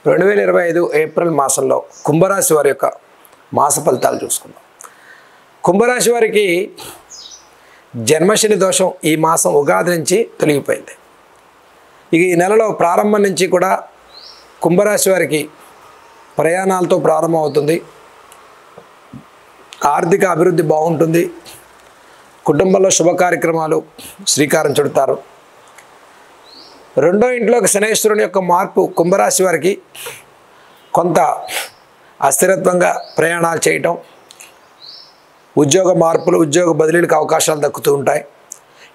2025 April మాసంలో కుంభరాశి వారి యొక్క మాస ఫలితాలు చూసుకుందాం. కుంభరాశి వారికి జన్మశని దోషం ఈ మాసం ఉగాది నుంచి తొలగిపోయింది. ఇక ఈ నెలలో ప్రారంభం నుంచి కూడా కుంభరాశి వారికి ప్రయాణాలతో ప్రారంభమవుతుంది. ఆర్థిక అభివృద్ధి బాగుంటుంది. కుటుంబంలో శుభ కార్యక్రమాలు శ్రీకారం చుడతారు. రెండో ఇంట్లోకి శనేశ్వరుని యొక్క మార్పు కుంభరాశి వారికి కొంత అస్థిరత్వంగా ప్రయాణాలు చేయటం, ఉద్యోగ మార్పులు, ఉద్యోగ బదిలీలకు అవకాశాలు దక్కుతూ ఉంటాయి.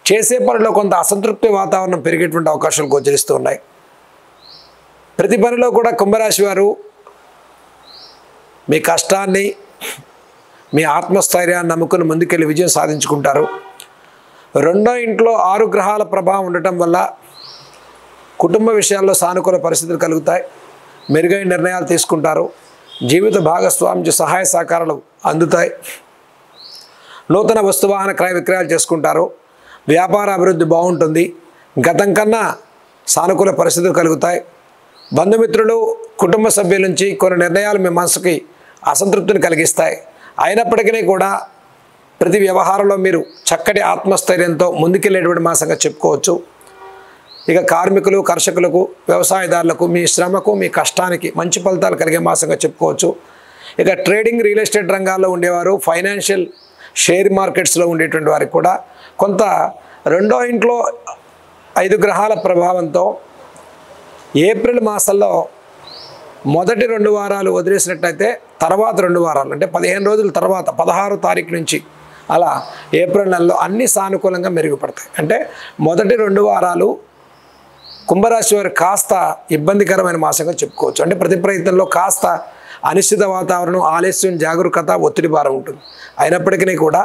చేసే పనిలో కొంత అసంతృప్తి వాతావరణం పెరిగేటువంటి అవకాశాలు గోచరిస్తూ ఉన్నాయి. ప్రతి పనిలో కూడా కుంభరాశి వారు మీ కష్టాన్ని, మీ ఆత్మస్థైర్యాన్ని నమ్ముకుని ముందుకెళ్ళి విజయం సాధించుకుంటారు. రెండో ఇంట్లో 6 గ్రహాల ప్రభావం ఉండటం వల్ల కుటుంబ విషయాల్లో సానుకూల పరిస్థితులు కలుగుతాయి. మెరుగైన నిర్ణయాలు తీసుకుంటారు. జీవిత భాగస్వామి సహాయ సహకారాలు అందుతాయి. నూతన వస్తువాహన క్రయ విక్రయాలు చేసుకుంటారు. వ్యాపార అభివృద్ధి బాగుంటుంది. గతం కన్నా సానుకూల పరిస్థితులు కలుగుతాయి. బంధుమిత్రులు, కుటుంబ సభ్యుల నుంచి కొన్ని నిర్ణయాలు మీ మనసుకి అసంతృప్తిని కలిగిస్తాయి. అయినప్పటికీ కూడా ప్రతి వ్యవహారంలో మీరు చక్కటి ఆత్మస్థైర్యంతో ముందుకెళ్ళేటువంటి మాసంగా చెప్పుకోవచ్చు. ఇక కార్మికులు, కర్షకులకు, వ్యవసాయదారులకు మీ శ్రమకు, మీ కష్టానికి మంచి ఫలితాలు కలిగే మాసంగా చెప్పుకోవచ్చు. ఇక ట్రేడింగ్, రియల్ ఎస్టేట్ రంగాల్లో ఉండేవారు, ఫైనాన్షియల్ షేర్ మార్కెట్స్లో ఉండేటువంటి వారికి కూడా కొంత రెండో ఇంట్లో 5 గ్రహాల ప్రభావంతో ఏప్రిల్ మాసంలో మొదటి 2 వారాలు వదిలేసినట్లయితే తర్వాత 2 వారాలు అంటే 15 రోజుల తర్వాత 16వ తారీఖు నుంచి అలా ఏప్రిల్ నెలలో అన్ని సానుకూలంగా మెరుగుపడతాయి. అంటే మొదటి 2 వారాలు కుంభరాశి వారు కాస్త ఇబ్బందికరమైన మాసంగా చెప్పుకోవచ్చు. అంటే ప్రతి ప్రయత్నంలో కాస్త అనిశ్చిత వాతావరణం, ఆలస్యం, జాగరూకత, ఒత్తిడి భారం ఉంటుంది. అయినప్పటికీ కూడా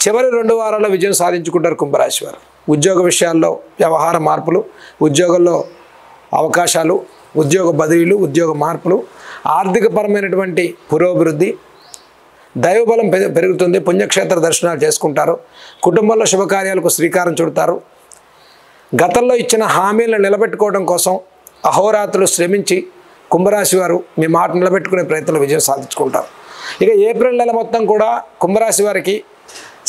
చివరి 2 వారాల్లో విజయం సాధించుకుంటారు కుంభరాశి వారు. ఉద్యోగ విషయాల్లో వ్యవహార మార్పులు, ఉద్యోగంలో అవకాశాలు, ఉద్యోగ బదిలీలు, ఉద్యోగ మార్పులు, ఆర్థికపరమైనటువంటి పురోభివృద్ధి, దైవబలం పెరుగుతుంది. పుణ్యక్షేత్ర దర్శనాలు చేసుకుంటారు. కుటుంబంలో శుభకార్యాలకు శ్రీకారం చుడతారు. గతంలో ఇచ్చిన హామీలను నిలబెట్టుకోవడం కోసం అహోరాత్రులు శ్రమించి కుంభరాశి వారు మీ మాట నిలబెట్టుకునే ప్రయత్నంలో విజయం సాధించుకుంటారు. ఇక ఏప్రిల్ నెల మొత్తం కూడా కుంభరాశి వారికి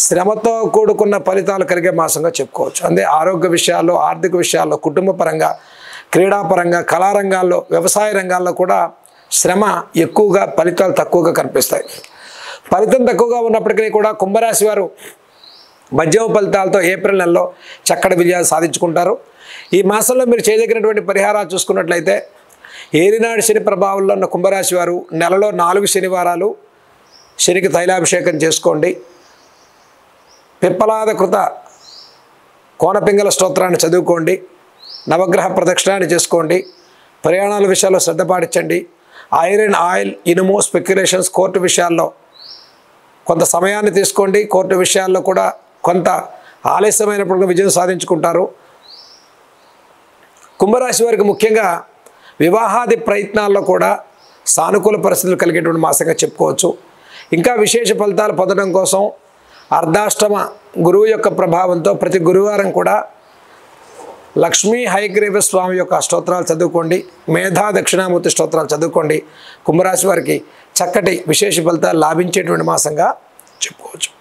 శ్రమతో కూడుకున్న ఫలితాలు కలిగే మాసంగా చెప్పుకోవచ్చు. అంటే ఆరోగ్య విషయాల్లో, ఆర్థిక విషయాల్లో, కుటుంబ పరంగా, క్రీడాపరంగా, కళారంగాల్లో, వ్యవసాయ రంగాల్లో కూడా శ్రమ ఎక్కువగా, ఫలితాలు తక్కువగా కనిపిస్తాయి. ఫలితం తక్కువగా ఉన్నప్పటికీ కూడా కుంభరాశి వారు మధ్యమ ఫలితాలతో ఏప్రిల్ నెలలో చక్కటి విజయాలు సాధించుకుంటారు. ఈ మాసంలో మీరు చేయదగినటువంటి పరిహారాలు చూసుకున్నట్లయితే ఏలినాడు శని ప్రభావంలో ఉన్న కుంభరాశి వారు నెలలో 4 శనివారాలు శనికి తైలాభిషేకం చేసుకోండి. పిప్పలాద కృత కోనపింగళ స్తోత్రాన్ని చదువుకోండి. నవగ్రహ ప్రదక్షిణాన్ని చేసుకోండి. ప్రయాణాల విషయాల్లో శ్రద్ధ పాటించండి. ఐరన్, ఆయిల్, ఇనుము, స్పెక్యులేషన్స్, కోర్టు విషయాల్లో కొంత సమయాన్ని తీసుకోండి. కోర్టు విషయాల్లో కూడా కొంత ఆలస్యమైనప్పుడు విజయం సాధించుకుంటారు. కుంభరాశి వారికి ముఖ్యంగా వివాహాది ప్రయత్నాల్లో కూడా సానుకూల పరిస్థితులు కలిగేటువంటి మాసంగా చెప్పుకోవచ్చు. ఇంకా విశేష ఫలితాలు పొందడం కోసం అర్ధాష్టమ గురువు యొక్క ప్రభావంతో ప్రతి గురువారం కూడా లక్ష్మీ హయగ్రీవ స్వామి యొక్క స్తోత్రాలు చదువుకోండి. మేధా దక్షిణామూర్తి స్తోత్రాలు చదువుకోండి. కుంభరాశి వారికి చక్కటి విశేష ఫలితాలు లాభించేటువంటి మాసంగా చెప్పుకోవచ్చు.